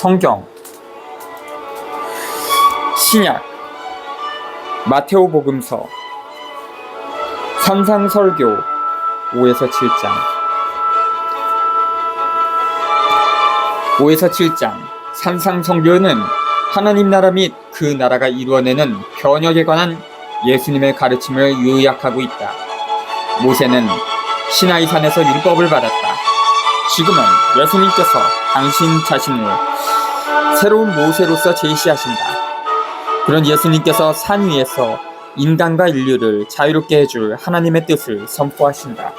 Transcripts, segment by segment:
성경 신약 마테오복음서 산상설교 5에서 7장 5에서 7장 산상설교는 하나님 나라 및 그 나라가 이루어내는 변혁에 관한 예수님의 가르침을 요약하고 있다. 모세는 시나이산에서 율법을 받았다. 지금은 예수님께서 당신 자신을 새로운 모세로서 제시하신다. 그런 예수님께서 산 위에서 인간과 인류를 자유롭게 해줄 하나님의 뜻을 선포하신다.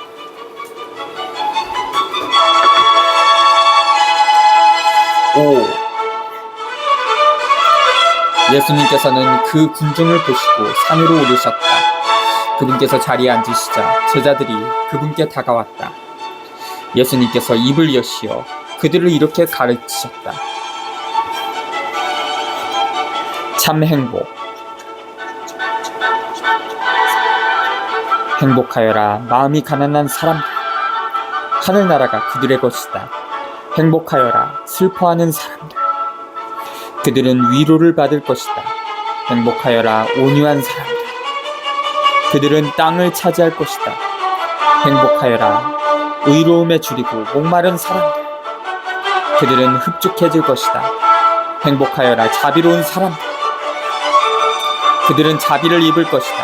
예수님께서는 그 군중을 보시고 산으로 오르셨다. 그분께서 자리에 앉으시자 제자들이 그분께 다가왔다. 예수님께서 입을 여시어 그들을 이렇게 가르치셨다. 참 행복하여라 마음이 가난한 사람들, 하늘나라가 그들의 것이다. 행복하여라 슬퍼하는 사람들, 그들은 위로를 받을 것이다. 행복하여라 온유한 사람들, 그들은 땅을 차지할 것이다. 행복하여라 의로움에 줄이고 목마른 사람들, 그들은 흡족해질 것이다. 행복하여라 자비로운 사람들, 그들은 자비를 입을 것이다.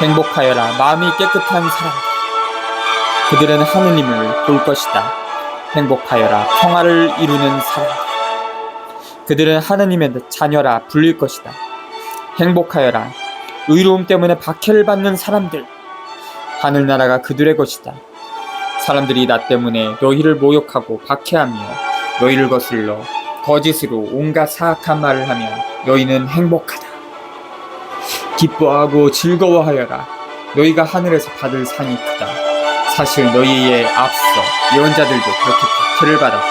행복하여라 마음이 깨끗한 사람들, 그들은 하느님을 볼 것이다. 행복하여라 평화를 이루는 사람들, 그들은 하느님의 자녀라 불릴 것이다. 행복하여라 의로움 때문에 박해를 받는 사람들, 하늘나라가 그들의 것이다. 사람들이 나 때문에 너희를 모욕하고 박해하며 너희를 거슬러 거짓으로 온갖 사악한 말을 하면 너희는 행복하다. 기뻐하고 즐거워하여라. 너희가 하늘에서 받을 상이 크다. 사실 너희에 앞서 예언자들도 그렇게 박해를 받았다.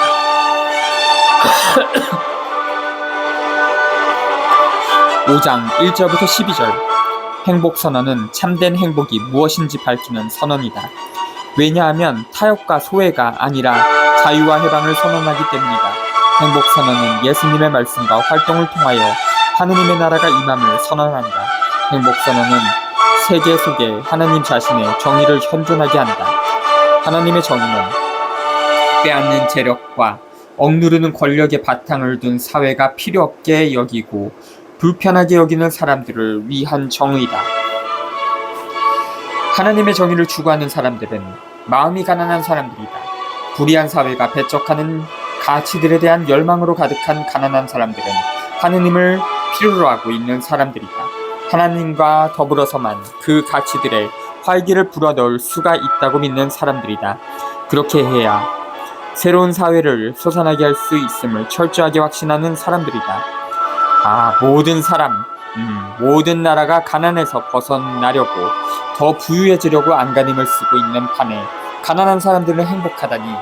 5장 1절부터 12절. 행복선언은 참된 행복이 무엇인지 밝히는 선언이다. 왜냐하면 타협과 소외가 아니라 자유와 해방을 선언하기 때문이다. 행복선언은 예수님의 말씀과 활동을 통하여 하느님의 나라가 임함을 선언한다. 행복선언은 세계 속에 하나님 자신의 정의를 현존하게 한다. 하나님의 정의는 빼앗는 재력과 억누르는 권력의 바탕을 둔 사회가 필요 없게 여기고 불편하게 여기는 사람들을 위한 정의다. 하나님의 정의를 추구하는 사람들은 마음이 가난한 사람들이다. 불의한 사회가 배척하는 가치들에 대한 열망으로 가득한 가난한 사람들은 하느님을 필요로 하고 있는 사람들이다. 하나님과 더불어서만 그 가치들의 활기를 불어넣을 수가 있다고 믿는 사람들이다. 그렇게 해야 새로운 사회를 솟아나게 할 수 있음을 철저하게 확신하는 사람들이다. 모든 사람, 모든 나라가 가난에서 벗어나려고 더 부유해지려고 안간힘을 쓰고 있는 판에 가난한 사람들은 행복하다니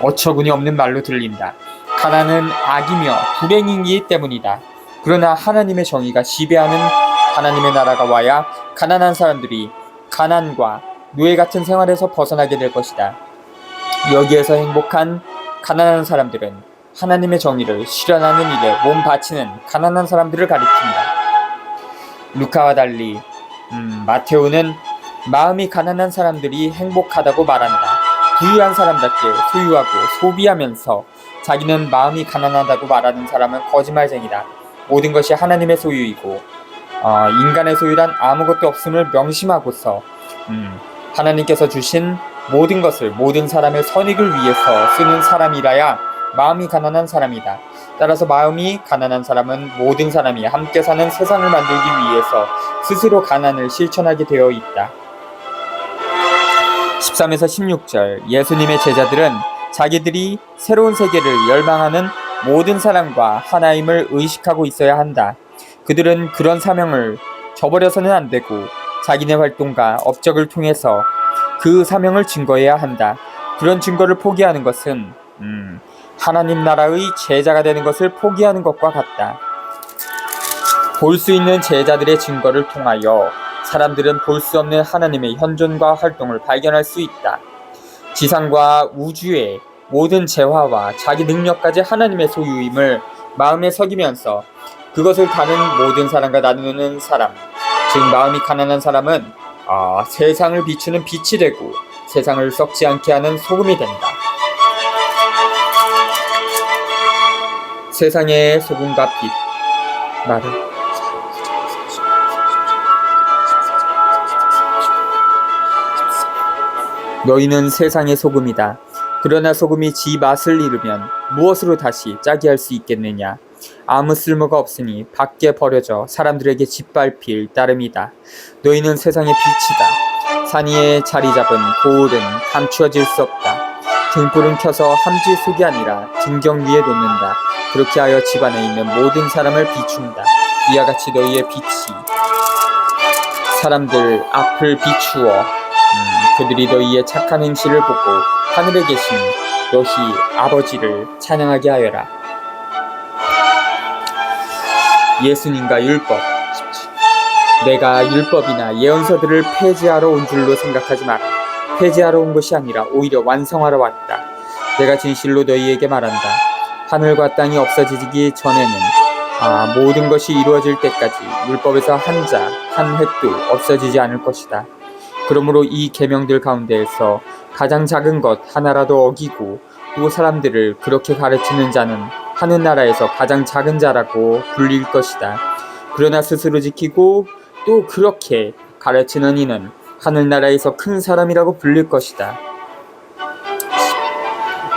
어처구니 없는 말로 들린다. 가난은 악이며 불행이기 때문이다. 그러나 하나님의 정의가 지배하는 하나님의 나라가 와야 가난한 사람들이 가난과 노예 같은 생활에서 벗어나게 될 것이다. 여기에서 행복한 가난한 사람들은 하나님의 정의를 실현하는 일에 몸 바치는 가난한 사람들을 가리킨다. 루카와 달리 마테오는 마음이 가난한 사람들이 행복하다고 말한다. 부유한 사람답게 소유하고 소비하면서 자기는 마음이 가난하다고 말하는 사람은 거짓말쟁이다. 모든 것이 하나님의 소유이고 인간의 소유란 아무것도 없음을 명심하고서 하나님께서 주신 모든 것을 모든 사람의 선익을 위해서 쓰는 사람이라야 마음이 가난한 사람이다. 따라서 마음이 가난한 사람은 모든 사람이 함께 사는 세상을 만들기 위해서 스스로 가난을 실천하게 되어 있다. 13에서 16절. 예수님의 제자들은 자기들이 새로운 세계를 열망하는 모든 사람과 하나임을 의식하고 있어야 한다. 그들은 그런 사명을 저버려서는 안 되고 자기네 활동과 업적을 통해서 그 사명을 증거해야 한다. 그런 증거를 포기하는 것은 하나님 나라의 제자가 되는 것을 포기하는 것과 같다. 볼 수 있는 제자들의 증거를 통하여 사람들은 볼 수 없는 하나님의 현존과 활동을 발견할 수 있다. 지상과 우주에 모든 재화와 자기 능력까지 하나님의 소유임을 마음에 새기면서 그것을 다른 모든 사람과 나누는 사람, 즉 마음이 가난한 사람은 세상을 비추는 빛이 되고 세상을 썩지 않게 하는 소금이 된다. 세상의 소금과 빛. 말을 너희는 세상의 소금이다. 그러나 소금이 지 맛을 잃으면 무엇으로 다시 짜게 할 수 있겠느냐? 아무 쓸모가 없으니 밖에 버려져 사람들에게 짓밟힐 따름이다. 너희는 세상의 빛이다. 산 위에 자리 잡은 고을은 감추어질 수 없다. 등불은 켜서 함지 속이 아니라 등경 위에 놓는다. 그렇게 하여 집안에 있는 모든 사람을 비춘다. 이와 같이 너희의 빛이 사람들 앞을 비추어 그들이 너희의 착한 행실을 보고 하늘에 계신 너희 아버지를 찬양하게 하여라. 예수님과 율법. 내가 율법이나 예언서들을 폐지하러 온 줄로 생각하지 마라. 폐지하러 온 것이 아니라 오히려 완성하러 왔다. 내가 진실로 너희에게 말한다. 하늘과 땅이 없어지기 전에는 모든 것이 이루어질 때까지 율법에서 한 자, 한 획도 없어지지 않을 것이다. 그러므로 이 계명들 가운데에서 가장 작은 것 하나라도 어기고 또 사람들을 그렇게 가르치는 자는 하늘 나라에서 가장 작은 자라고 불릴 것이다. 그러나 스스로 지키고 또 그렇게 가르치는 이는 하늘 나라에서 큰 사람이라고 불릴 것이다.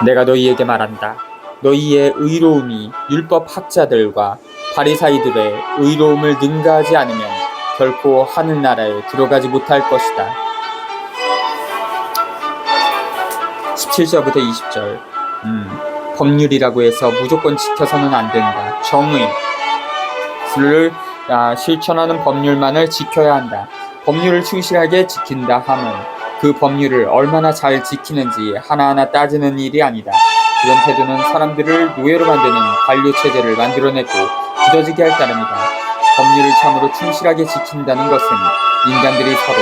내가 너희에게 말한다. 너희의 의로움이 율법 학자들과 바리사이들의 의로움을 능가하지 않으면 결코 하늘 나라에 들어가지 못할 것이다. 17절부터 20절. 법률이라고 해서 무조건 지켜서는 안 된다. 정의를 실천하는 법률만을 지켜야 한다. 법률을 충실하게 지킨다 함은 그 법률을 얼마나 잘 지키는지 하나하나 따지는 일이 아니다. 이런 태도는 사람들을 노예로 만드는 관료체제를 만들어내고 굳어지게 할 따름이다. 법률을 참으로 충실하게 지킨다는 것은 인간들이 서로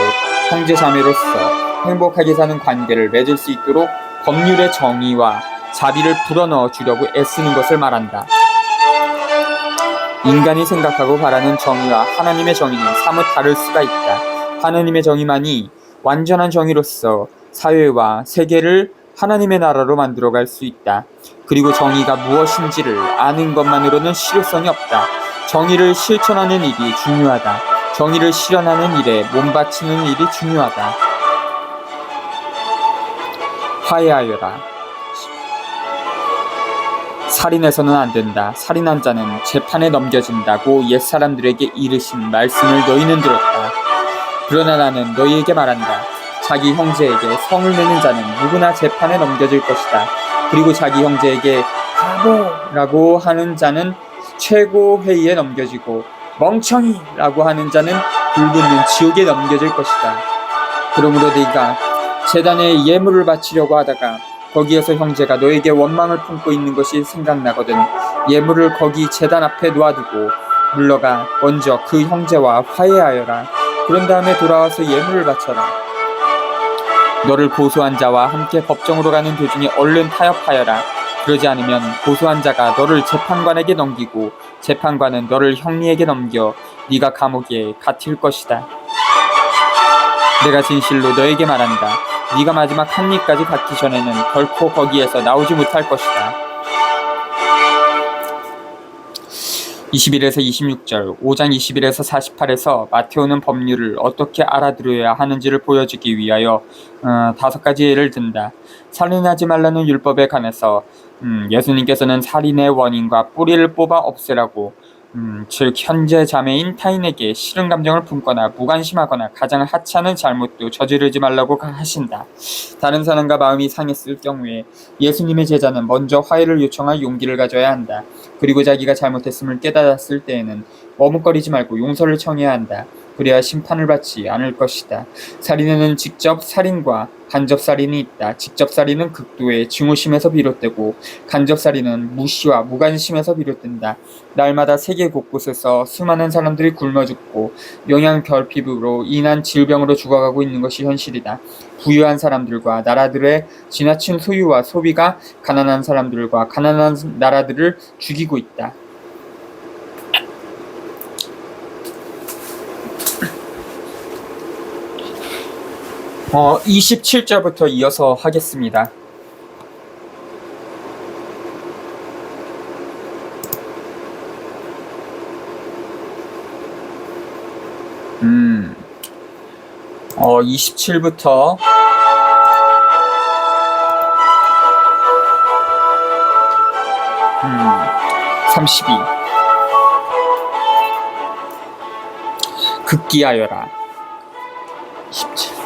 형제자매로서 행복하게 사는 관계를 맺을 수 있도록 법률의 정의와 자비를 불어넣어 주려고 애쓰는 것을 말한다. 인간이 생각하고 바라는 정의와 하나님의 정의는 사뭇 다를 수가 있다. 하나님의 정의만이 완전한 정의로서 사회와 세계를 하나님의 나라로 만들어갈 수 있다. 그리고 정의가 무엇인지를 아는 것만으로는 실효성이 없다. 정의를 실천하는 일이 중요하다. 정의를 실현하는 일에 몸바치는 일이 중요하다. 화해하여라. 살인해서는 안 된다. 살인한 자는 재판에 넘겨진다고 옛사람들에게 이르신 말씀을 너희는 들었다. 그러나 나는 너희에게 말한다. 자기 형제에게 성을 내는 자는 누구나 재판에 넘겨질 것이다. 그리고 자기 형제에게 바보라고 하는 자는 최고 회의에 넘겨지고 멍청이라고 하는 자는 불붙는 지옥에 넘겨질 것이다. 그러므로 네가 제단에 예물을 바치려고 하다가 거기에서 형제가 너에게 원망을 품고 있는 것이 생각나거든 예물을 거기 제단 앞에 놓아두고 물러가 먼저 그 형제와 화해하여라. 그런 다음에 돌아와서 예물을 바쳐라. 너를 고소한 자와 함께 법정으로 가는 도중에 얼른 타협하여라. 그러지 않으면 고소한 자가 너를 재판관에게 넘기고 재판관은 너를 형리에게 넘겨 네가 감옥에 갇힐 것이다. 내가 진실로 너에게 말한다. 네가 마지막 한 입까지 닿기 전에는 결코 거기에서 나오지 못할 것이다. 21에서 26절, 5장 21에서 48에서 마테오는 법률을 어떻게 알아들어야 하는지를 보여주기 위하여 5가지 예를 든다. 살인하지 말라는 율법에 관해서 예수님께서는 살인의 원인과 뿌리를 뽑아 없애라고 즉 현재 자매인 타인에게 싫은 감정을 품거나 무관심하거나 가장 하찮은 잘못도 저지르지 말라고 하신다. 다른 사람과 마음이 상했을 경우에 예수님의 제자는 먼저 화해를 요청할 용기를 가져야 한다. 그리고 자기가 잘못했음을 깨달았을 때에는 머뭇거리지 말고 용서를 청해야 한다. 그래야 심판을 받지 않을 것이다. 살인에는 직접 살인과 간접 살인이 있다. 직접 살인은 극도의 증오심에서 비롯되고 간접 살인은 무시와 무관심에서 비롯된다. 날마다 세계 곳곳에서 수많은 사람들이 굶어 죽고 영양결핍으로 인한 질병으로 죽어가고 있는 것이 현실이다. 부유한 사람들과 나라들의 지나친 소유와 소비가 가난한 사람들과 가난한 나라들을 죽이고 있다. 27절부터 이어서 하겠습니다. 음, 27부터 32. 극기하여라. 17.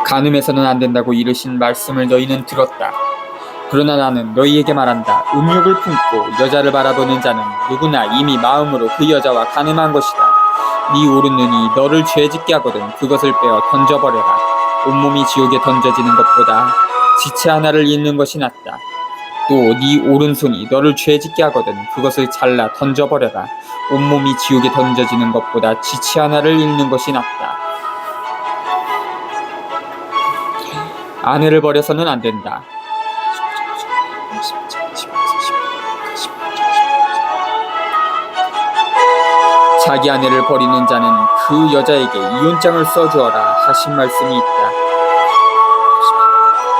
간음해서는 안 된다고 이르신 말씀을 너희는 들었다. 그러나 나는 너희에게 말한다. 음욕을 품고 여자를 바라보는 자는 누구나 이미 마음으로 그 여자와 간음한 것이다. 네 오른눈이 너를 죄짓게 하거든 그것을 빼어 던져버려라. 온몸이 지옥에 던져지는 것보다 지체 하나를 잃는 것이 낫다. 또 네 오른손이 너를 죄짓게 하거든 그것을 잘라 던져버려라. 온몸이 지옥에 던져지는 것보다 지체 하나를 잃는 것이 낫다. 아내를 버려서는 안 된다. 자기 아내를 버리는 자는 그 여자에게 이혼장을 써주어라 하신 말씀이 있다.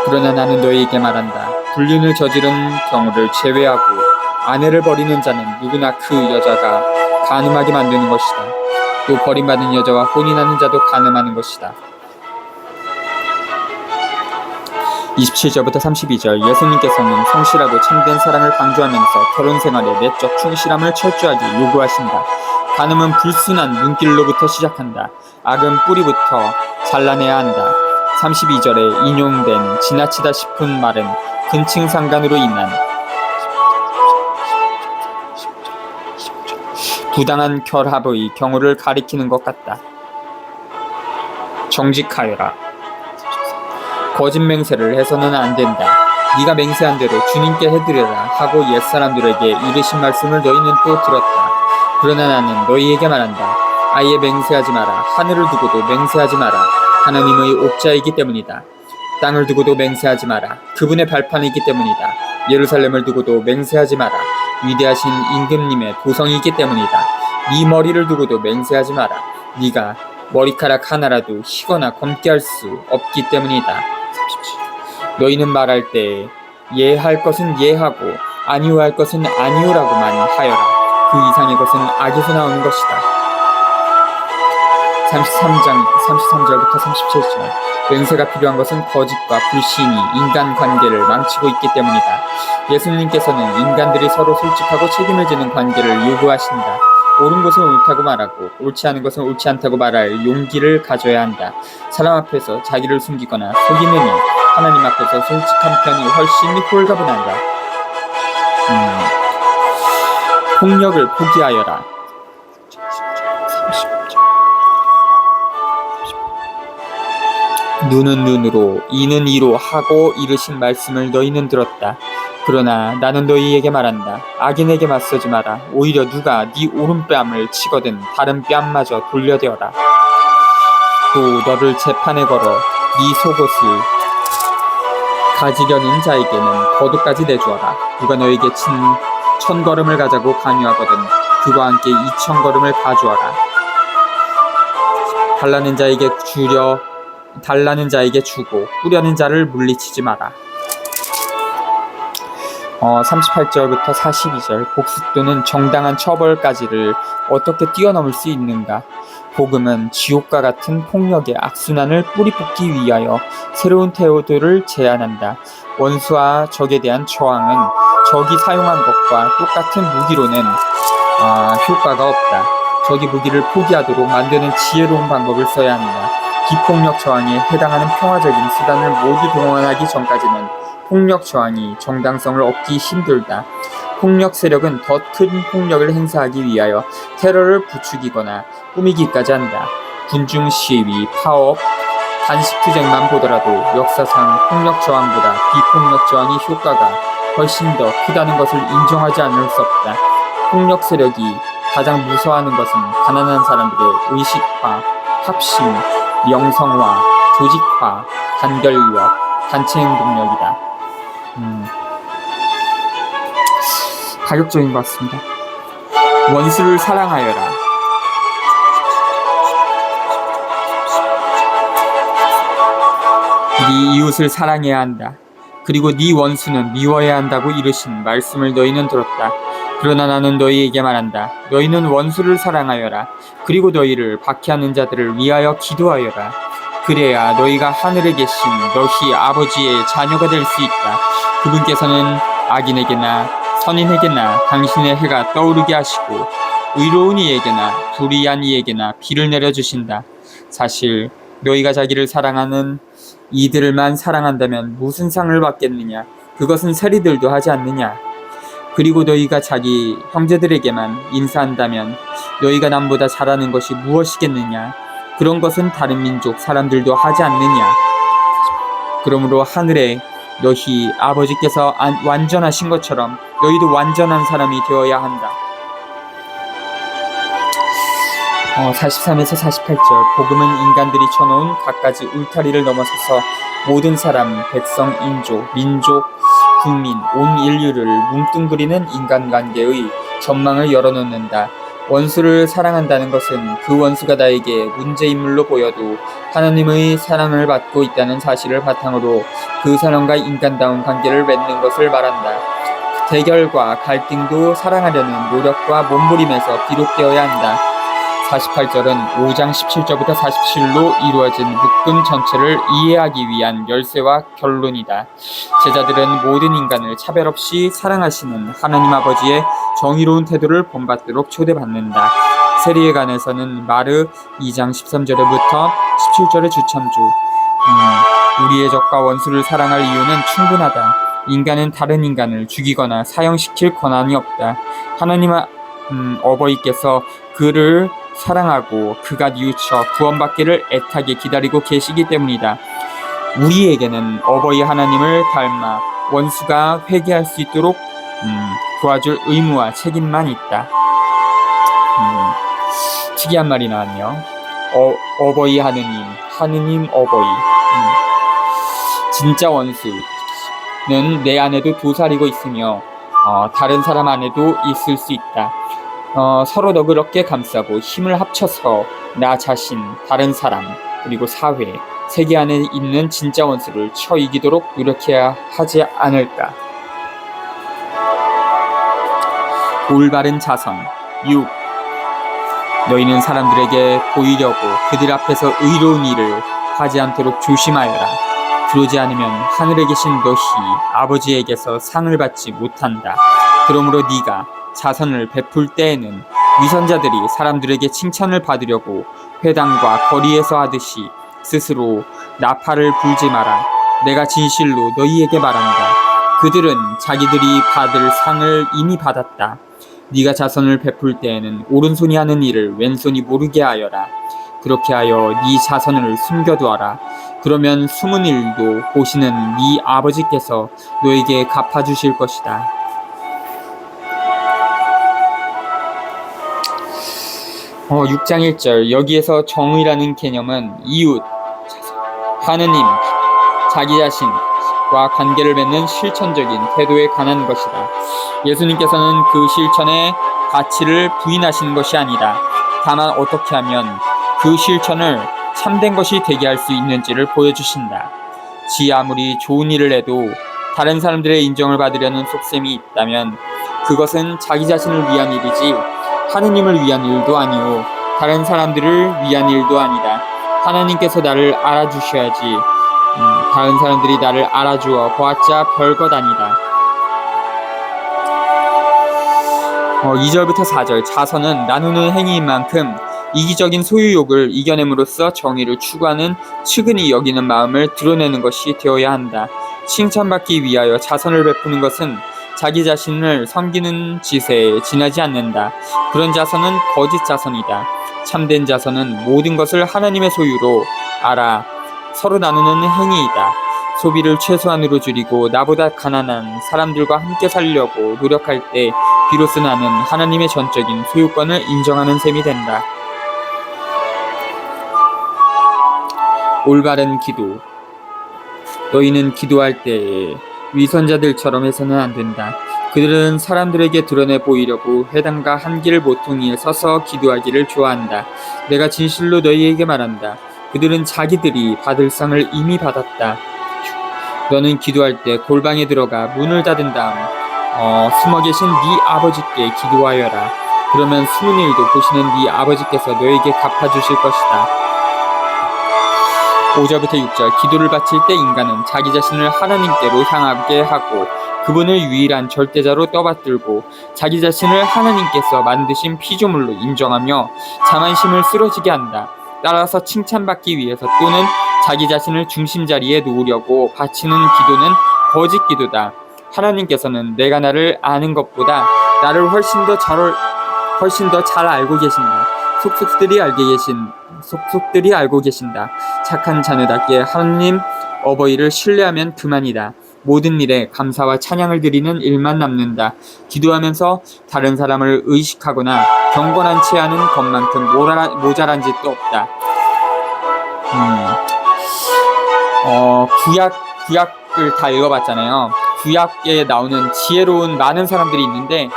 그러나 나는 너희에게 말한다. 불륜을 저지른 경우를 제외하고 아내를 버리는 자는 누구나 그 여자가 간음하게 만드는 것이다. 또 버림받은 여자와 혼인하는 자도 간음하는 것이다. 27절부터 32절. 예수님께서는 성실하고 참된 사랑을 강조하면서 결혼생활에 내적 충실함을 철저하게 요구하신다. 간음은 불순한 눈길로부터 시작한다. 악은 뿌리부터 잘라내야 한다. 32절에 인용된 지나치다 싶은 말은 근친상간으로 인한 부당한 결합의 경우를 가리키는 것 같다. 정직하여라. 거짓 맹세를 해서는 안 된다. 네가 맹세한 대로 주님께 해드려라 하고 옛사람들에게 이르신 말씀을 너희는 또 들었다. 그러나 나는 너희에게 말한다. 아예 맹세하지 마라. 하늘을 두고도 맹세하지 마라. 하나님의 옥자이기 때문이다. 땅을 두고도 맹세하지 마라. 그분의 발판이기 때문이다. 예루살렘을 두고도 맹세하지 마라. 위대하신 임금님의 도성이기 때문이다. 네 머리를 두고도 맹세하지 마라. 네가 머리카락 하나라도 희거나 검게 할 수 없기 때문이다. 너희는 말할 때 예할 것은 예하고 아니오 할 것은 아니오라고만 하여라. 그 이상의 것은 악에서 나오는 것이다. 33절부터 37절. 맹세가 필요한 것은 거짓과 불신이 인간관계를 망치고 있기 때문이다. 예수님께서는 인간들이 서로 솔직하고 책임을 지는 관계를 요구하신다. 옳은 것은 옳다고 말하고 옳지 않은 것은 옳지 않다고 말할 용기를 가져야 한다. 사람 앞에서 자기를 숨기거나 속이느니 하나님 앞에서 솔직한 편이 훨씬 홀가분한다. 폭력을 포기하여라. 눈은 눈으로 이는 이로 하고 이르신 말씀을 너희는 들었다. 그러나 나는 너희에게 말한다. 악인에게 맞서지 마라. 오히려 누가 네 오른뺨을 치거든 다른 뺨마저 돌려대어라. 또 너를 재판에 걸어 네 속옷을 가지려는 자에게는 겉옷까지 내주어라. 누가 너에게 1000걸음을 가자고 강요하거든 그와 함께 2000걸음을 가져와라. 달라는 자에게 주고 꾸려는 자를 물리치지 마라. 38절부터 42절. 복수 또는 정당한 처벌까지를 어떻게 뛰어넘을 수 있는가? 복음은 지옥과 같은 폭력의 악순환을 뿌리 뽑기 위하여 새로운 태도를 제안한다. 원수와 적에 대한 저항은 적이 사용한 것과 똑같은 무기로는 효과가 없다. 적이 무기를 포기하도록 만드는 지혜로운 방법을 써야 한다. 비폭력 저항에 해당하는 평화적인 수단을 모두 동원하기 전까지는 폭력 저항이 정당성을 얻기 힘들다. 폭력 세력은 더 큰 폭력을 행사하기 위하여 테러를 부추기거나 꾸미기까지 한다. 군중 시위, 파업, 단식 투쟁만 보더라도 역사상 폭력 저항보다 비폭력 저항의 효과가 훨씬 더 크다는 것을 인정하지 않을 수 없다. 폭력 세력이 가장 무서워하는 것은 가난한 사람들의 의식화, 합심, 명성화, 조직화, 단결력, 단체 행동력이다. 가격적인 것 같습니다. 원수를 사랑하여라. 네 이웃을 사랑해야 한다. 그리고 네 원수는 미워해야 한다고 이르신 말씀을 너희는 들었다. 그러나 나는 너희에게 말한다. 너희는 원수를 사랑하여라. 그리고 너희를 박해하는 자들을 위하여 기도하여라. 그래야 너희가 하늘에 계신 너희 아버지의 자녀가 될 수 있다. 그분께서는 악인에게나 선인에게나 당신의 해가 떠오르게 하시고 의로운 이에게나 불의한 이에게나 비를 내려주신다. 사실 너희가 자기를 사랑하는 이들만 사랑한다면 무슨 상을 받겠느냐? 그것은 세리들도 하지 않느냐? 그리고 너희가 자기 형제들에게만 인사한다면 너희가 남보다 잘하는 것이 무엇이겠느냐? 그런 것은 다른 민족 사람들도 하지 않느냐? 그러므로 하늘에 너희 아버지께서 완전하신 것처럼 너희도 완전한 사람이 되어야 한다. 43에서 48절. 복음은 인간들이 쳐놓은 갖가지 울타리를 넘어서서 모든 사람, 백성, 인족, 민족, 국민, 온 인류를 뭉뚱그리는 인간관계의 전망을 열어놓는다. 원수를 사랑한다는 것은 그 원수가 나에게 문제인물로 보여도 하나님의 사랑을 받고 있다는 사실을 바탕으로 그 사람과 인간다운 관계를 맺는 것을 말한다. 대결과 갈등도 사랑하려는 노력과 몸부림에서 비롯되어야 한다. 48절은 5장 17절부터 47로 이루어진 묶음 전체를 이해하기 위한 열쇠와 결론이다. 제자들은 모든 인간을 차별 없이 사랑하시는 하나님 아버지의 정의로운 태도를 본받도록 초대받는다. 세리에 관해서는 마르 2장 13절부터 17절의 주참주. 우리의 적과 원수를 사랑할 이유는 충분하다. 인간은 다른 인간을 죽이거나 사형시킬 권한이 없다. 하나님 어버이께서 그를 사랑하고 그가 뉘우쳐 구원받기를 애타게 기다리고 계시기 때문이다. 우리에게는 어버이 하나님을 닮아 원수가 회개할 수 있도록 도와줄 의무와 책임만 있다. 특이한 말이 나왔네요. 어버이 하느님 어버이. 진짜 원수는 내 안에도 도사리고 있으며 다른 사람 안에도 있을 수 있다. 서로 너그럽게 감싸고 힘을 합쳐서 나 자신, 다른 사람, 그리고 사회, 세계 안에 있는 진짜 원수를 쳐 이기도록 노력해야 하지 않을까. 올바른 자선. 6. 너희는 사람들에게 보이려고 그들 앞에서 의로운 일을 하지 않도록 조심하여라. 그러지 않으면 하늘에 계신 너희 아버지에게서 상을 받지 못한다. 그러므로 네가 자선을 베풀 때에는 위선자들이 사람들에게 칭찬을 받으려고 회당과 거리에서 하듯이 스스로 나팔을 불지 마라. 내가 진실로 너희에게 말한다. 그들은 자기들이 받을 상을 이미 받았다. 네가 자선을 베풀 때에는 오른손이 하는 일을 왼손이 모르게 하여라. 그렇게 하여 네 자선을 숨겨두어라. 그러면 숨은 일도 보시는 네 아버지께서 너에게 갚아주실 것이다. 6장 1절. 여기에서 정의라는 개념은 이웃, 하느님, 자기 자신과 관계를 맺는 실천적인 태도에 관한 것이다. 예수님께서는 그 실천의 가치를 부인하시는 것이 아니다. 다만 어떻게 하면 그 실천을 참된 것이 되게 할 수 있는지를 보여주신다. 지 아무리 좋은 일을 해도 다른 사람들의 인정을 받으려는 속셈이 있다면 그것은 자기 자신을 위한 일이지 하느님을 위한 일도 아니오 다른 사람들을 위한 일도 아니다. 하나님께서 나를 알아주셔야지 다른 사람들이 나를 알아주어 보았자 별것 아니다. 2절부터 4절. 자선은 나누는 행위인 만큼 이기적인 소유욕을 이겨냄으로써 정의를 추구하는 측은히 여기는 마음을 드러내는 것이 되어야 한다. 칭찬받기 위하여 자선을 베푸는 것은 자기 자신을 섬기는 짓에 지나지 않는다. 그런 자선은 거짓 자선이다. 참된 자선은 모든 것을 하나님의 소유로 알아 서로 나누는 행위이다. 소비를 최소한으로 줄이고 나보다 가난한 사람들과 함께 살려고 노력할 때 비로소 나는 하나님의 전적인 소유권을 인정하는 셈이 된다. 올바른 기도. 너희는 기도할 때에 위선자들처럼 해서는 안 된다. 그들은 사람들에게 드러내 보이려고 회당과 한길 모퉁이에 서서 기도하기를 좋아한다. 내가 진실로 너희에게 말한다. 그들은 자기들이 받을 상을 이미 받았다. 너는 기도할 때 골방에 들어가 문을 닫은 다음 숨어 계신 네 아버지께 기도하여라. 그러면 숨은 일도 보시는 네 아버지께서 너에게 갚아주실 것이다. 5절부터 6절. 기도를 바칠 때 인간은 자기 자신을 하나님께로 향하게 하고 그분을 유일한 절대자로 떠받들고 자기 자신을 하나님께서 만드신 피조물로 인정하며 자만심을 쓰러지게 한다. 따라서 칭찬받기 위해서 또는 자기 자신을 중심자리에 놓으려고 바치는 기도는 거짓 기도다. 하나님께서는 내가 나를 아는 것보다 나를 훨씬 더 잘 알고 계신다. 속속들이 알고 계신다. 착한 자녀답게 하나님 어버이를 신뢰하면 그만이다. 모든 일에 감사와 찬양을 드리는 일만 남는다. 기도하면서 다른 사람을 의식하거나 경건한 채 하는 것만큼 모자란 짓도 없다. 구약을 다 읽어봤잖아요. 구약에 나오는 지혜로운 많은 사람들이 있는데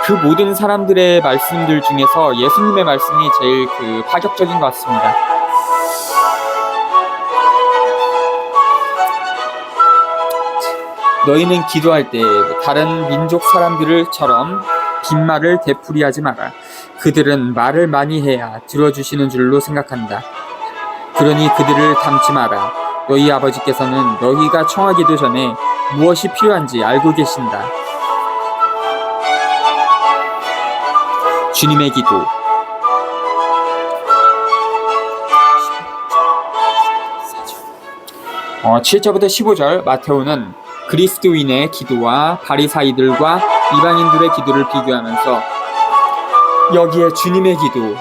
그 모든 사람들의 말씀들 중에서 예수님의 말씀이 제일 파격적인 것 같습니다. 너희는 기도할 때 다른 민족 사람들처럼 빈말을 되풀이하지 마라. 그들은 말을 많이 해야 들어주시는 줄로 생각한다. 그러니 그들을 닮지 마라. 너희 아버지께서는 너희가 청하기도 전에 무엇이 필요한지 알고 계신다. 주님의 기도. 7절부터 15절. 마테오는 그리스도인의 기도와 바리사이들과 이방인들의 기도를 비교하면서 여기에 주님의 기도를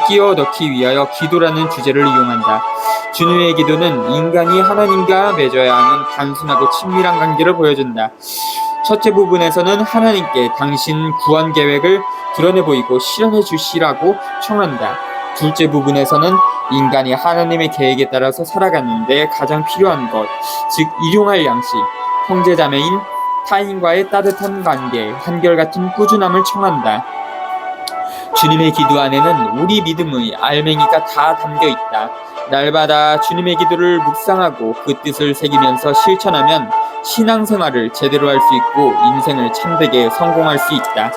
끼워 넣기 위하여 기도라는 주제를 이용한다. 주님의 기도는 인간이 하나님과 맺어야 하는 단순하고 친밀한 관계를 보여준다. 첫째 부분에서는 하나님께 당신 구원 계획을 드러내 보이고 실현해 주시라고 청한다. 둘째 부분에서는 인간이 하나님의 계획에 따라서 살아가는데 가장 필요한 것, 즉 일용할 양식, 형제자매인 타인과의 따뜻한 관계, 한결같은 꾸준함을 청한다. 주님의 기도 안에는 우리 믿음의 알맹이가 다 담겨 있다. 날마다 주님의 기도를 묵상하고 그 뜻을 새기면서 실천하면 신앙생활을 제대로 할 수 있고 인생을 참되게 성공할 수 있다.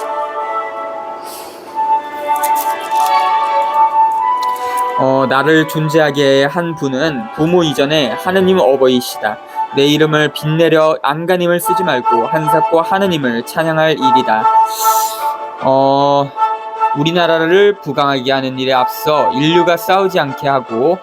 나를 존재하게 한 분은 부모 이전에 하느님 어버이시다. 내 이름을 빛내려 안간힘을 쓰지 말고 한사코 하느님을 찬양할 일이다. 우리나라를 부강하게 하는 일에 앞서 인류가 싸우지 않고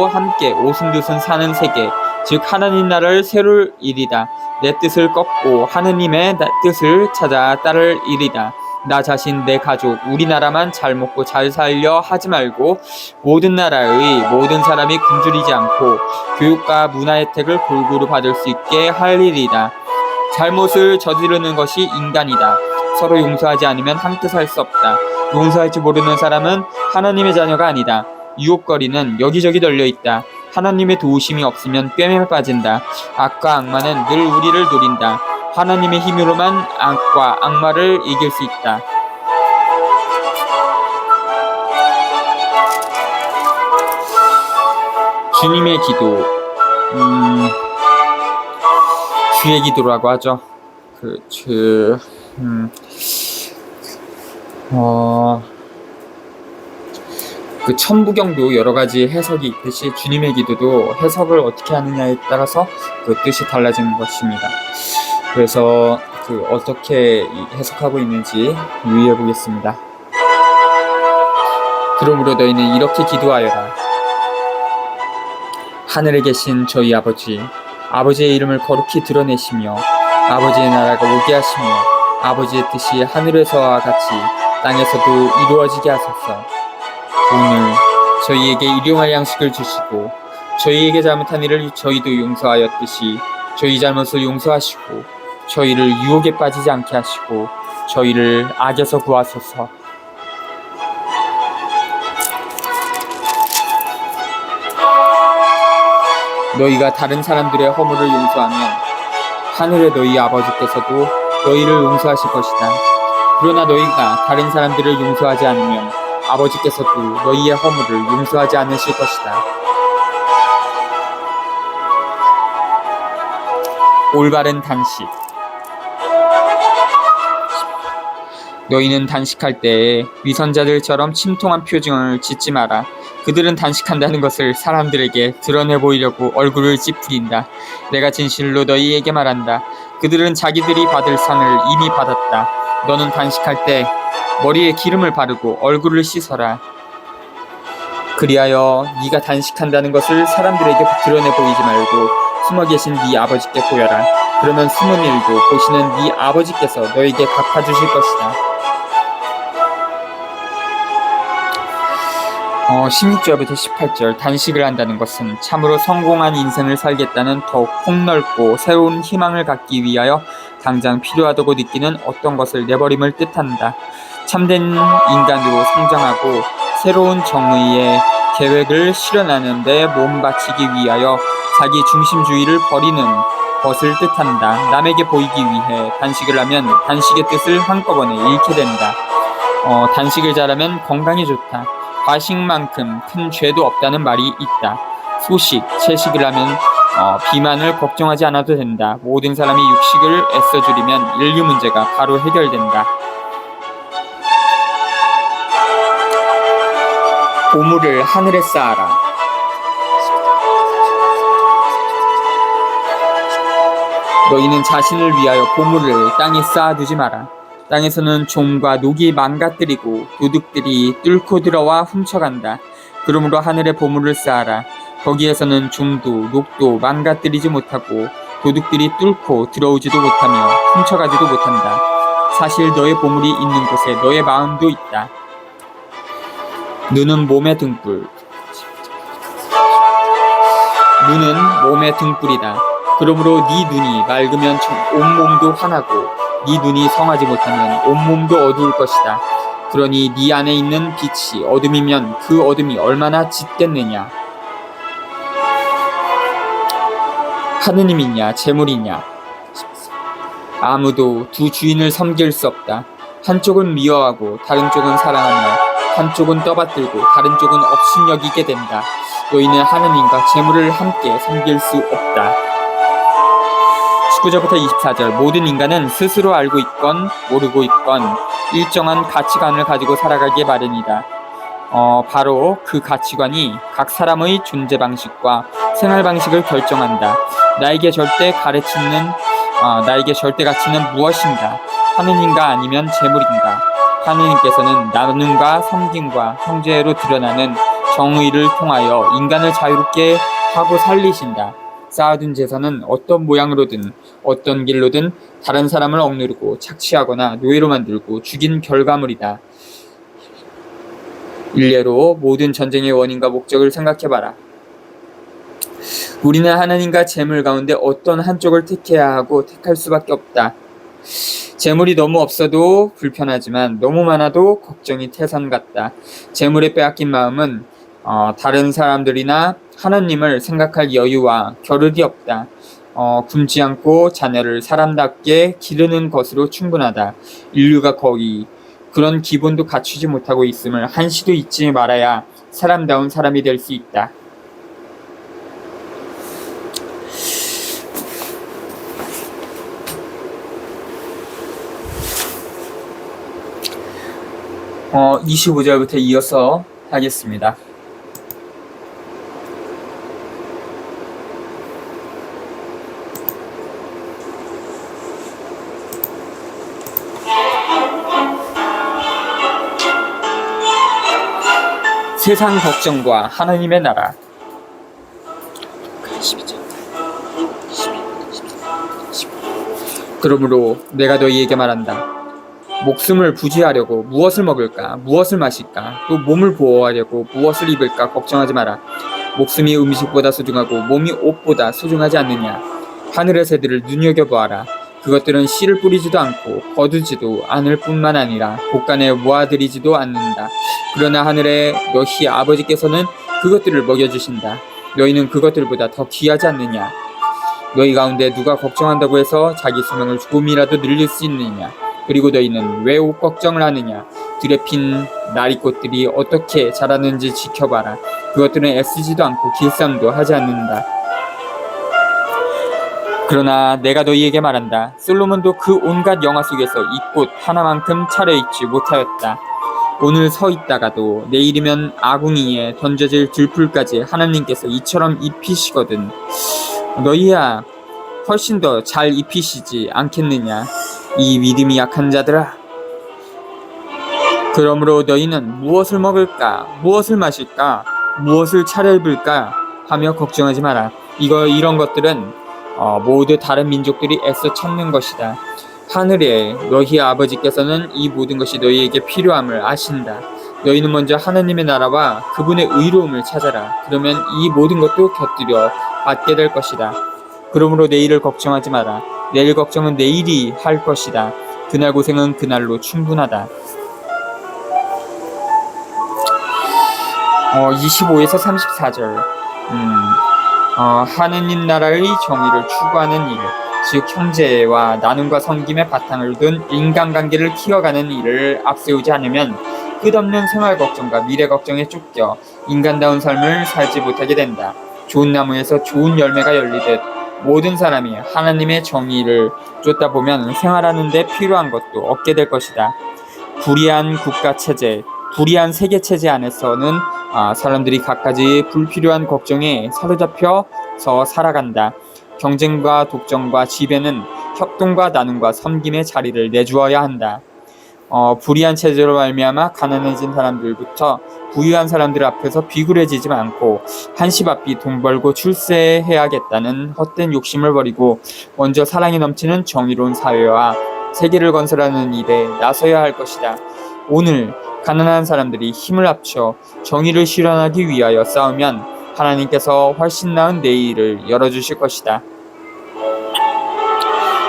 함께 오순도순 사는 세계, 즉 하나님 나라를 세울 일이다. 내 뜻을 꺾고 하느님의 뜻을 찾아 따를 일이다. 나 자신, 내 가족, 우리나라만 잘 먹고 잘 살려 하지 말고 모든 나라의 모든 사람이 굶주리지 않고 교육과 문화 혜택을 골고루 받을 수 있게 할 일이다. 잘못을 저지르는 것이 인간이다. 서로 용서하지 않으면 함께 살 수 없다. 용서할 줄 모르는 사람은 하나님의 자녀가 아니다. 유혹거리는 여기저기 널려있다. 하나님의 도우심이 없으면 꿰매 빠진다. 악과 악마는 늘 우리를 노린다. 하나님의 힘으로만 악과 악마를 이길 수 있다. 주님의 기도, 주의 기도라고 하죠. 천부경도 여러 가지 해석이 있듯이 주님의 기도도 해석을 어떻게 하느냐에 따라서 그 뜻이 달라지는 것입니다. 그래서 어떻게 해석하고 있는지 유의해 보겠습니다. 그러므로 너희는 이렇게 기도하여라. 하늘에 계신 저희 아버지, 아버지의 이름을 거룩히 드러내시며 아버지의 나라가 오게 하시며 아버지의 뜻이 하늘에서와 같이 땅에서도 이루어지게 하소서. 오늘 저희에게 일용할 양식을 주시고 저희에게 잘못한 일을 저희도 용서하였듯이 저희 잘못을 용서하시고 저희를 유혹에 빠지지 않게 하시고 저희를 악에서 구하소서. 너희가 다른 사람들의 허물을 용서하면 하늘의 너희 아버지께서도 너희를 용서하실 것이다. 그러나 너희가 다른 사람들을 용서하지 않으면 아버지께서도 너희의 허물을 용서하지 않으실 것이다. 올바른 단식. 너희는 단식할 때에 위선자들처럼 침통한 표정을 짓지 마라. 그들은 단식한다는 것을 사람들에게 드러내 보이려고 얼굴을 찌푸린다. 내가 진실로 너희에게 말한다. 그들은 자기들이 받을 상을 이미 받았다. 너는 단식할 때 머리에 기름을 바르고 얼굴을 씻어라. 그리하여 네가 단식한다는 것을 사람들에게 드러내 보이지 말고 숨어 계신 네 아버지께 보여라. 그러면 숨은 일도 보시는 네 아버지께서 너에게 갚아주실 것이다. 16절부터 18절. 단식을 한다는 것은 참으로 성공한 인생을 살겠다는 더욱 폭넓고 새로운 희망을 갖기 위하여 당장 필요하다고 느끼는 어떤 것을 내버림을 뜻한다. 참된 인간으로 성장하고 새로운 정의의 계획을 실현하는 데 몸 바치기 위하여 자기 중심주의를 버리는 것을 뜻한다. 남에게 보이기 위해 단식을 하면 단식의 뜻을 한꺼번에 잃게 된다. 단식을 잘하면 건강에 좋다. 과식만큼 큰 죄도 없다는 말이 있다. 소식, 채식을 하면 비만을 걱정하지 않아도 된다. 모든 사람이 육식을 애써 줄이면 인류 문제가 바로 해결된다. 보물을 하늘에 쌓아라. 너희는 자신을 위하여 보물을 땅에 쌓아두지 마라. 땅에서는 좀과 녹이 망가뜨리고 도둑들이 뚫고 들어와 훔쳐간다. 그러므로 하늘에 보물을 쌓아라. 거기에서는 좀도 녹도 망가뜨리지 못하고 도둑들이 뚫고 들어오지도 못하며 훔쳐가지도 못한다. 사실 너의 보물이 있는 곳에 너의 마음도 있다. 눈은 몸의 등불. 눈은 몸의 등불이다. 그러므로 네 눈이 맑으면 온몸도 환하고 네 눈이 성하지 못하면 온몸도 어두울 것이다. 그러니 네 안에 있는 빛이 어둠이면 그 어둠이 얼마나 짙겠느냐. 하느님이냐 재물이냐. 아무도 두 주인을 섬길 수 없다. 한쪽은 미워하고 다른 쪽은 사랑하며 한쪽은 떠받들고 다른 쪽은 업신여기게 된다. 너희는 하느님과 재물을 함께 섬길 수 없다. 19절부터 24절. 모든 인간은 스스로 알고 있건 모르고 있건 일정한 가치관을 가지고 살아가기에 마련이다. 바로 그 가치관이 각 사람의 존재 방식과 생활 방식을 결정한다. 나에게 절대 가치는 무엇인가? 하느님과 아니면 재물인가? 하느님께서는 나눔과 섬김과 형제로 드러나는 정의를 통하여 인간을 자유롭게 하고 살리신다. 쌓아둔 재산은 어떤 모양으로든 어떤 길로든 다른 사람을 억누르고 착취하거나 노예로 만들고 죽인 결과물이다. 일례로 모든 전쟁의 원인과 목적을 생각해봐라. 우리는 하나님과 재물 가운데 어떤 한쪽을 택해야 하고 택할 수밖에 없다. 재물이 너무 없어도 불편하지만 너무 많아도 걱정이 태산 같다. 재물에 빼앗긴 마음은 다른 사람들이나 하나님을 생각할 여유와 겨를이 없다. 굶지 않고 자녀를 사람답게 기르는 것으로 충분하다. 인류가 거의 그런 기본도 갖추지 못하고 있음을 한시도 잊지 말아야 사람다운 사람이 될 수 있다. 어, 25절부터 이어서 하겠습니다. 세상 걱정과 하나님의 나라. 그러므로 내가 너희에게 말한다. 목숨을 부지하려고 무엇을 먹을까, 무엇을 마실까, 또 몸을 보호하려고 무엇을 입을까 걱정하지 마라. 목숨이 음식보다 소중하고 몸이 옷보다 소중하지 않느냐. 하늘의 새들을 눈여겨보아라. 그것들은 씨를 뿌리지도 않고 거두지도 않을 뿐만 아니라 곳간에 모아들이지도 않는다. 그러나 하늘의 너희 아버지께서는 그것들을 먹여주신다. 너희는 그것들보다 더 귀하지 않느냐. 너희 가운데 누가 걱정한다고 해서 자기 수명을 조금이라도 늘릴 수 있느냐. 그리고 너희는 왜 옷 걱정을 하느냐. 들에 핀 나리꽃들이 어떻게 자라는지 지켜봐라. 그것들은 애쓰지도 않고 길쌈도 하지 않는다. 그러나 내가 너희에게 말한다. 솔로몬도 그 온갖 영화 속에서 이 꽃 하나만큼 차려입지 못하였다. 오늘 서 있다가도 내일이면 아궁이에 던져질 들풀까지 하나님께서 이처럼 입히시거든. 너희야 훨씬 더 잘 입히시지 않겠느냐. 이 믿음이 약한 자들아. 그러므로 너희는 무엇을 먹을까, 무엇을 마실까, 무엇을 차려입을까 하며 걱정하지 마라. 이런 것들은 모두 다른 민족들이 애써 찾는 것이다. 하늘에 너희 아버지께서는 이 모든 것이 너희에게 필요함을 아신다. 너희는 먼저 하나님의 나라와 그분의 의로움을 찾아라. 그러면 이 모든 것도 곁들여 받게 될 것이다. 그러므로 내일을 걱정하지 마라. 내일 걱정은 내일이 할 것이다. 그날 고생은 그날로 충분하다. 25에서 34절. 하느님 나라의 정의를 추구하는 일, 즉 형제와 나눔과 섬김의 바탕을 둔 인간관계를 키워가는 일을 앞세우지 않으면 끝없는 생활 걱정과 미래 걱정에 쫓겨 인간다운 삶을 살지 못하게 된다. 좋은 나무에서 좋은 열매가 열리듯 모든 사람이 하나님의 정의를 쫓다 보면 생활하는 데 필요한 것도 얻게 될 것이다. 불의한 국가체제, 불의한 세계체제 안에서는 사람들이 갖가지 불필요한 걱정에 사로잡혀서 살아간다. 경쟁과 독점과 지배는 협동과 나눔과 섬김의 자리를 내주어야 한다. 불의한 체제로 말미암아 가난해진 사람들부터 부유한 사람들 앞에서 비굴해지지 않고 한시바삐 돈 벌고 출세해야겠다는 헛된 욕심을 버리고 먼저 사랑이 넘치는 정의로운 사회와 세계를 건설하는 일에 나서야 할 것이다. 오늘 가난한 사람들이 힘을 합쳐 정의를 실현하기 위하여 싸우면 하나님께서 훨씬 나은 내일을 열어주실 것이다.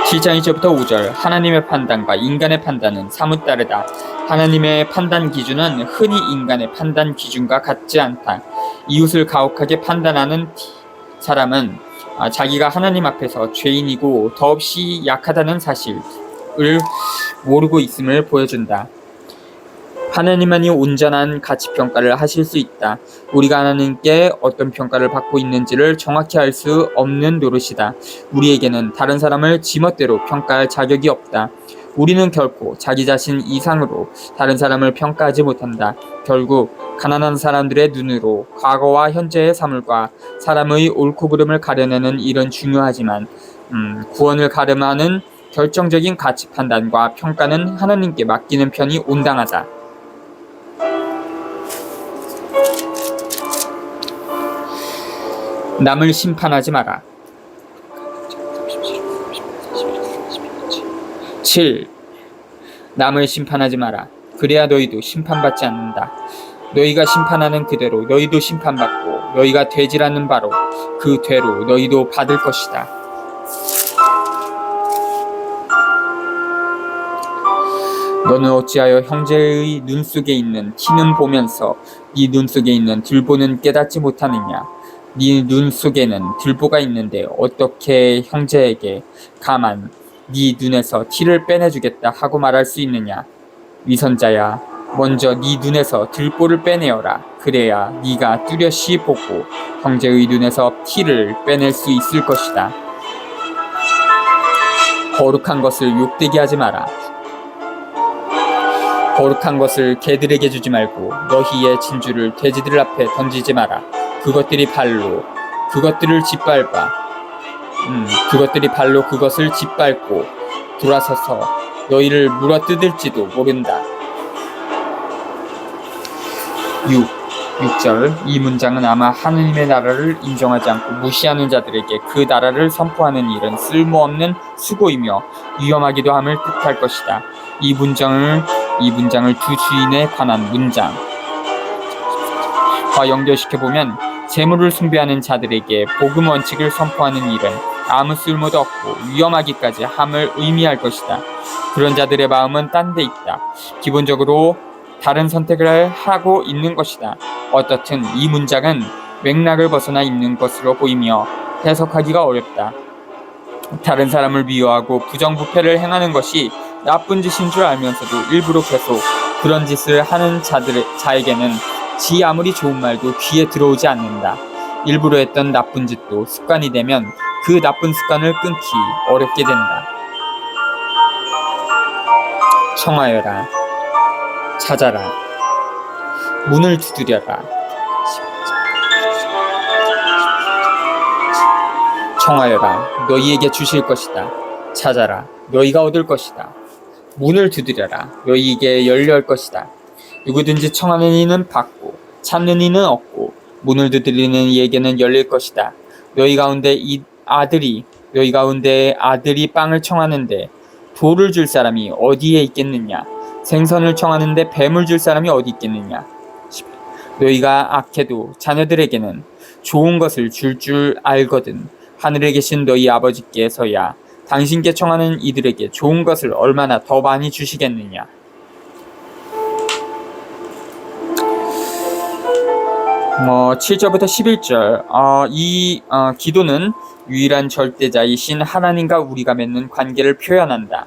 7장 1절부터 5절. 하나님의 판단과 인간의 판단은 사뭇 다르다. 하나님의 판단 기준은 흔히 인간의 판단 기준과 같지 않다. 이웃을 가혹하게 판단하는 사람은 자기가 하나님 앞에서 죄인이고 더없이 약하다는 사실을 모르고 있음을 보여준다. 하나님만이 온전한 가치평가를 하실 수 있다. 우리가 하나님께 어떤 평가를 받고 있는지를 정확히 알 수 없는 노릇이다. 우리에게는 다른 사람을 지멋대로 평가할 자격이 없다. 우리는 결코 자기 자신 이상으로 다른 사람을 평가하지 못한다. 결국 가난한 사람들의 눈으로 과거와 현재의 사물과 사람의 옳고 그름을 가려내는 일은 중요하지만 구원을 가름하는 결정적인 가치 판단과 평가는 하나님께 맡기는 편이 온당하다. 남을 심판하지 마라. 7. 남을 심판하지 마라. 그래야 너희도 심판받지 않는다. 너희가 심판하는 그대로 너희도 심판받고 너희가 되지라는 바로 그 되로 너희도 받을 것이다. 너는 어찌하여 형제의 눈 속에 있는 티는 보면서 네 눈 속에 있는 들보는 깨닫지 못하느냐. 네 눈 속에는 들보가 있는데 어떻게 형제에게 가만 네 눈에서 티를 빼내주겠다 하고 말할 수 있느냐. 위선자야, 먼저 네 눈에서 들보를 빼내어라. 그래야 네가 뚜렷이 보고 형제의 눈에서 티를 빼낼 수 있을 것이다. 거룩한 것을 욕되게 하지 마라. 거룩한 것을 개들에게 주지 말고 너희의 진주를 돼지들 앞에 던지지 마라. 그것들이 발로 그것들을 짓밟아 그것을 짓밟고 돌아서서 너희를 물어뜯을지도 모른다. 6. 6절 이 문장은 아마 하느님의 나라를 인정하지 않고 무시하는 자들에게 그 나라를 선포하는 일은 쓸모없는 수고이며 위험하기도 함을 뜻할 것이다. 이 문장을 두 주인에 관한 문장과 연결시켜보면 재물을 숭배하는 자들에게 복음 원칙을 선포하는 일은 아무 쓸모도 없고 위험하기까지 함을 의미할 것이다. 그런 자들의 마음은 딴 데 있다. 기본적으로 다른 선택을 하고 있는 것이다. 어떻든 이 문장은 맥락을 벗어나 있는 것으로 보이며 해석하기가 어렵다. 다른 사람을 미워하고 부정부패를 행하는 것이 나쁜 짓인 줄 알면서도 일부러 계속 그런 짓을 하는 자에게는 지 아무리 좋은 말도 귀에 들어오지 않는다. 일부러 했던 나쁜 짓도 습관이 되면 그 나쁜 습관을 끊기 어렵게 된다. 청하여라. 찾아라. 문을 두드려라. 청하여라. 너희에게 주실 것이다. 찾아라. 너희가 얻을 것이다. 문을 두드려라. 너희에게 열릴 것이다. 누구든지 청하는 이는 받고 찾는 이는 얻고 문을 두드리는 이에게는 열릴 것이다. 너희 가운데 아들이 빵을 청하는데 돌을 줄 사람이 어디에 있겠느냐? 생선을 청하는데 뱀을 줄 사람이 어디 있겠느냐? 너희가 악해도 자녀들에게는 좋은 것을 줄 알거든. 하늘에 계신 너희 아버지께서야 당신께 청하는 이들에게 좋은 것을 얼마나 더 많이 주시겠느냐? 7절부터 11절 이 기도는 유일한 절대자이신 하나님과 우리가 맺는 관계를 표현한다.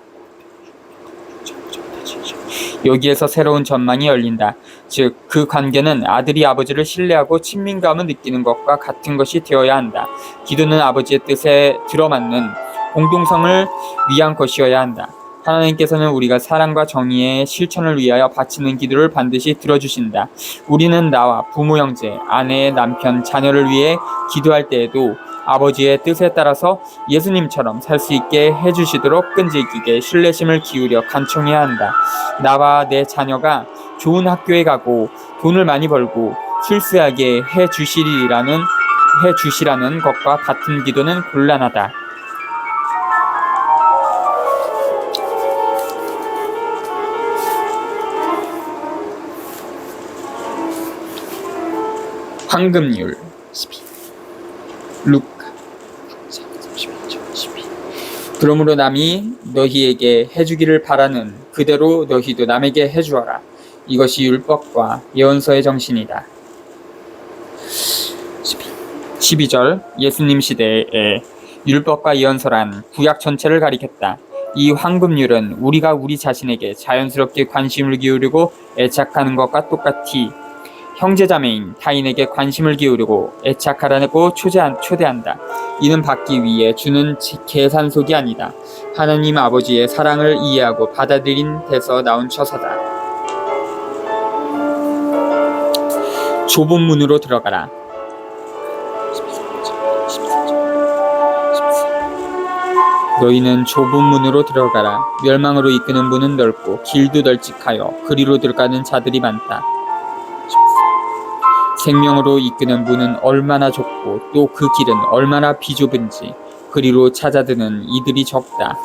여기에서 새로운 전망이 열린다. 즉, 그 관계는 아들이 아버지를 신뢰하고 친밀감을 느끼는 것과 같은 것이 되어야 한다. 기도는 아버지의 뜻에 들어맞는 공동성을 위한 것이어야 한다. 하나님께서는 우리가 사랑과 정의의 실천을 위하여 바치는 기도를 반드시 들어주신다. 우리는 나와 부모, 형제, 아내, 남편, 자녀를 위해 기도할 때에도 아버지의 뜻에 따라서 예수님처럼 살 수 있게 해주시도록 끈질기게 신뢰심을 기울여 간청해야 한다. 나와 내 자녀가 좋은 학교에 가고 돈을 많이 벌고 출세하게 해주시라는 것과 같은 기도는 곤란하다. 황금률 12 루카 그러므로 남이 너희에게 해주기를 바라는 그대로 너희도 남에게 해주어라. 이것이 율법과 예언서의 정신이다. 12절 예수님 시대에 율법과 예언서란 구약 전체를 가리켰다. 이 황금률은 우리가 우리 자신에게 자연스럽게 관심을 기울이고 애착하는 것과 똑같이 형제자매인 타인에게 관심을 기울이고 애착하라고 초대한다. 이는 받기 위해 주는 계산속이 아니다. 하나님 아버지의 사랑을 이해하고 받아들인 데서 나온 처사다. 좁은 문으로 들어가라. 너희는 좁은 문으로 들어가라. 멸망으로 이끄는 문은 넓고 길도 널찍하여 그리로 들어가는 자들이 많다. 생명으로 이끄는 문은 얼마나 좁고 또 그 길은 얼마나 비좁은지 그리로 찾아드는 이들이 적다.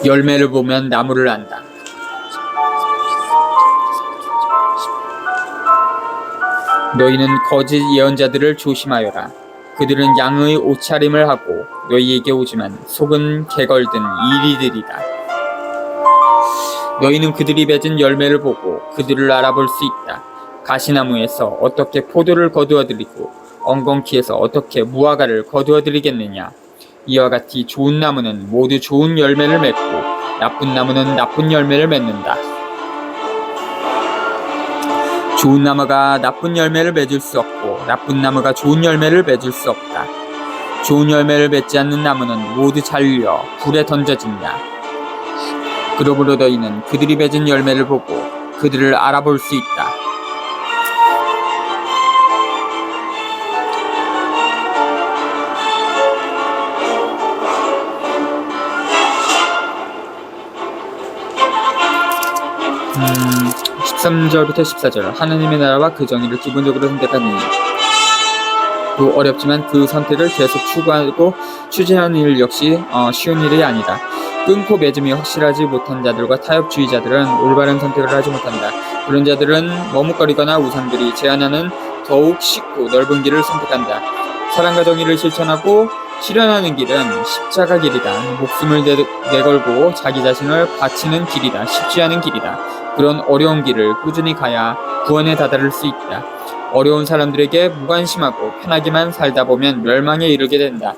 열매를 보면 나무를 안다. 너희는 거짓 예언자들을 조심하여라. 그들은 양의 옷차림을 하고 너희에게 오지만 속은 개걸든 이리들이다. 너희는 그들이 맺은 열매를 보고 그들을 알아볼 수 있다. 가시나무에서 어떻게 포도를 거두어들이고 엉겅퀴에서 어떻게 무화과를 거두어들이겠느냐. 이와 같이 좋은 나무는 모두 좋은 열매를 맺고 나쁜 나무는 나쁜 열매를 맺는다. 좋은 나무가 나쁜 열매를 맺을 수 없고 나쁜 나무가 좋은 열매를 맺을 수 없다. 좋은 열매를 맺지 않는 나무는 모두 잘려 불에 던져진다. 그러므로 너희는 그들이 맺은 열매를 보고 그들을 알아볼 수 있다. 13절부터 14절 하나님의 나라와 그 정의를 기본적으로 선택하는 또 어렵지만 그 선택을 계속 추구하고 추진하는 일 역시 쉬운 일이 아니다. 끊고 맺음이 확실하지 못한 자들과 타협주의자들은 올바른 선택을 하지 못한다. 그런 자들은 머뭇거리거나 우상들이 제안하는 더욱 쉽고 넓은 길을 선택한다. 사랑과 정의를 실천하고 실현하는 길은 십자가 길이다. 목숨을 내걸고 자기 자신을 바치는 길이다. 쉽지 않은 길이다. 그런 어려운 길을 꾸준히 가야 구원에 다다를 수 있다. 어려운 사람들에게 무관심하고 편하게만 살다 보면 멸망에 이르게 된다.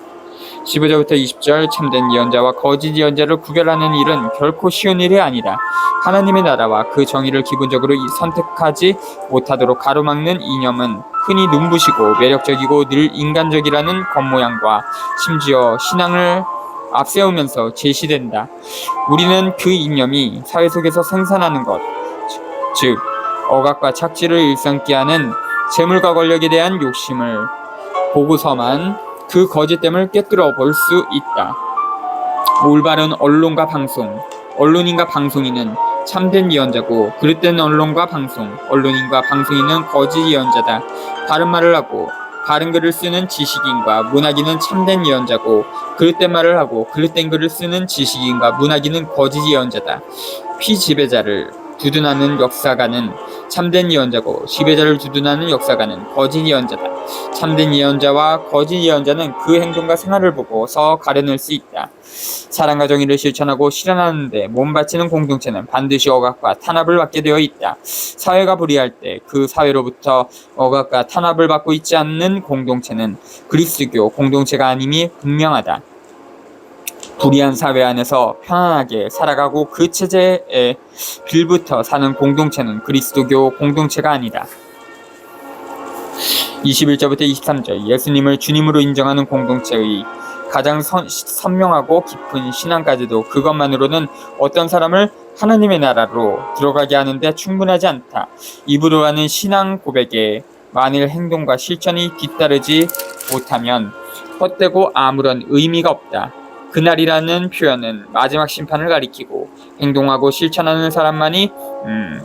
15절부터 20절 참된 예언자와 거짓 예언자를 구별하는 일은 결코 쉬운 일이 아니다. 하나님의 나라와 그 정의를 기본적으로 선택하지 못하도록 가로막는 이념은 흔히 눈부시고 매력적이고 늘 인간적이라는 겉모양과 심지어 신앙을 앞세우면서 제시된다. 우리는 그 이념이 사회 속에서 생산하는 것, 즉 억압과 착취를 일삼게 하는 재물과 권력에 대한 욕심을 보고서만 그 거짓됨을 꿰뚫어 볼 수 있다. 올바른 언론과 방송, 언론인과 방송인은 참된 예언자고 그릇된 언론과 방송, 언론인과 방송인은 거짓 예언자다. 바른 말을 하고 바른 글을 쓰는 지식인과 문학인은 참된 예언자고 그릇된 말을 하고 그릇된 글을 쓰는 지식인과 문학인은 거짓 예언자다. 피지배자를 두둔하는 역사가는 참된 예언자고 지배자를 두둔하는 역사가는 거짓 예언자다. 참된 예언자와 거짓 예언자는 그 행동과 생활을 보고서 가려낼 수 있다. 사랑과 정의를 실천하고 실현하는데 몸바치는 공동체는 반드시 억압과 탄압을 받게 되어 있다. 사회가 불의할 때 그 사회로부터 억압과 탄압을 받고 있지 않는 공동체는 그리스도교 공동체가 아님이 분명하다. 불의한 사회 안에서 편안하게 살아가고 그 체제에 빌붙어 사는 공동체는 그리스도교 공동체가 아니다. 21절부터 23절 예수님을 주님으로 인정하는 공동체의 가장 선명하고 깊은 신앙까지도 그것만으로는 어떤 사람을 하나님의 나라로 들어가게 하는데 충분하지 않다. 입으로 하는 신앙 고백에 만일 행동과 실천이 뒤따르지 못하면 헛되고 아무런 의미가 없다. 그날이라는 표현은 마지막 심판을 가리키고 행동하고 실천하는 사람만이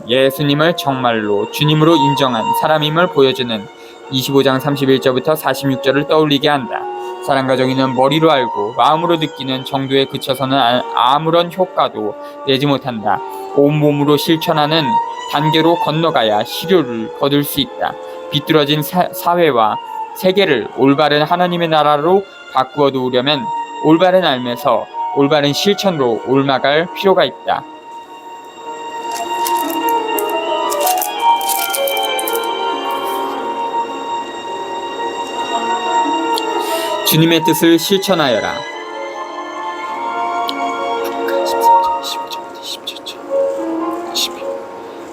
예수님을 정말로 주님으로 인정한 사람임을 보여주는 25장 31절부터 46절을 떠올리게 한다. 사랑과 정의는 머리로 알고 마음으로 느끼는 정도에 그쳐서는 아무런 효과도 내지 못한다. 온몸으로 실천하는 단계로 건너가야 실효를 거둘 수 있다. 비뚤어진 사회와 세계를 올바른 하나님의 나라로 바꾸어 놓으려면 올바른 삶에서 올바른 실천으로 옮아갈 필요가 있다. 주님의 뜻을 실천하여라.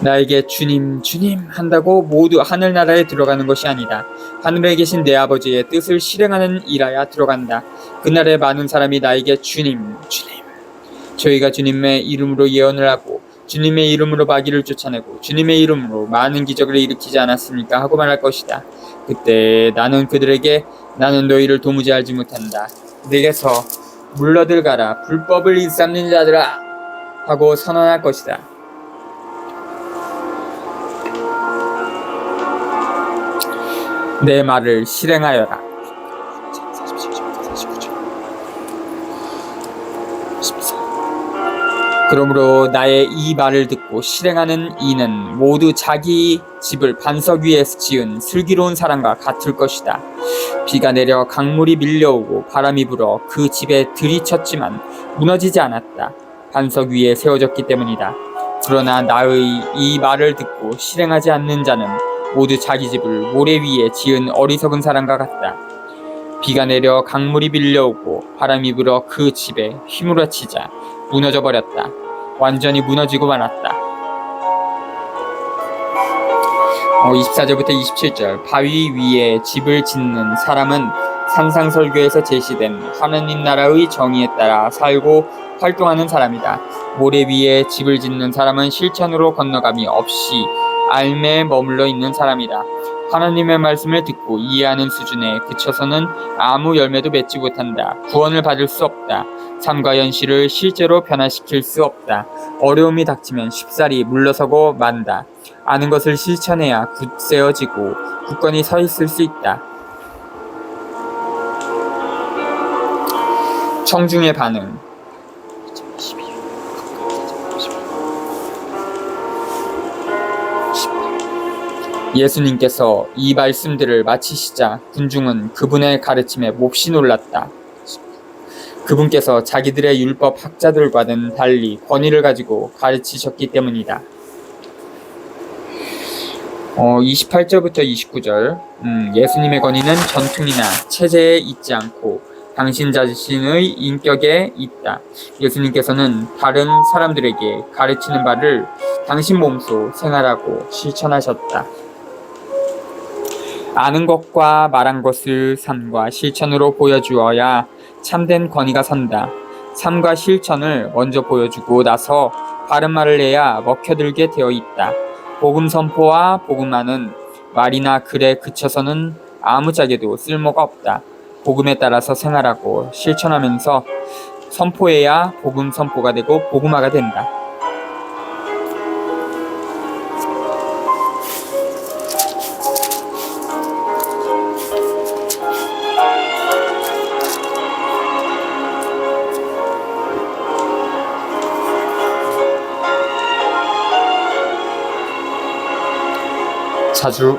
나에게 주님, 주님 한다고 모두 하늘나라에 들어가는 것이 아니다. 하늘에 계신 내 아버지의 뜻을 실행하는 일하여 들어간다. 그날에 많은 사람이 나에게 주님, 주님, 저희가 주님의 이름으로 예언을 하고 주님의 이름으로 마귀를 쫓아내고 주님의 이름으로 많은 기적을 일으키지 않았습니까? 하고 말할 것이다. 그때 나는 그들에게 나는 너희를 도무지 알지 못한다. 내게서 물러들 가라. 불법을 일삼는 자들아 하고 선언할 것이다. 내 말을 실행하여라. 그러므로 나의 이 말을 듣고 실행하는 이는 모두 자기 집을 반석 위에 지은 슬기로운 사람과 같을 것이다. 비가 내려 강물이 밀려오고 바람이 불어 그 집에 들이쳤지만 무너지지 않았다. 반석 위에 세워졌기 때문이다. 그러나 나의 이 말을 듣고 실행하지 않는 자는 모두 자기 집을 모래 위에 지은 어리석은 사람과 같다. 비가 내려 강물이 밀려오고 바람이 불어 그 집에 휘몰아치자 무너져 버렸다. 완전히 무너지고 말았다. 24절부터 27절 바위 위에 집을 짓는 사람은 산상설교에서 제시된 하느님 나라의 정의에 따라 살고 활동하는 사람이다. 모래 위에 집을 짓는 사람은 실천으로 건너감이 없이 삶에 머물러 있는 사람이다. 하나님의 말씀을 듣고 이해하는 수준에 그쳐서는 아무 열매도 맺지 못한다. 구원을 받을 수 없다. 삶과 현실을 실제로 변화시킬 수 없다. 어려움이 닥치면 쉽사리 물러서고 만다. 아는 것을 실천해야 굳세어지고 굳건히 서 있을 수 있다. 청중의 반응. 예수님께서 이 말씀들을 마치시자 군중은 그분의 가르침에 몹시 놀랐다. 그분께서 자기들의 율법 학자들과는 달리 권위를 가지고 가르치셨기 때문이다. 28절부터 29절. 예수님의 권위는 전통이나 체제에 있지 않고 당신 자신의 인격에 있다. 예수님께서는 다른 사람들에게 가르치는 바를 당신 몸소 생활하고 실천하셨다. 아는 것과 말한 것을 삶과 실천으로 보여주어야 참된 권위가 선다. 삶과 실천을 먼저 보여주고 나서 바른 말을 해야 먹혀들게 되어 있다. 복음 선포와 복음화는 말이나 글에 그쳐서는 아무짝에도 쓸모가 없다. 복음에 따라서 생활하고 실천하면서 선포해야 복음 선포가 되고 복음화가 된다. 자주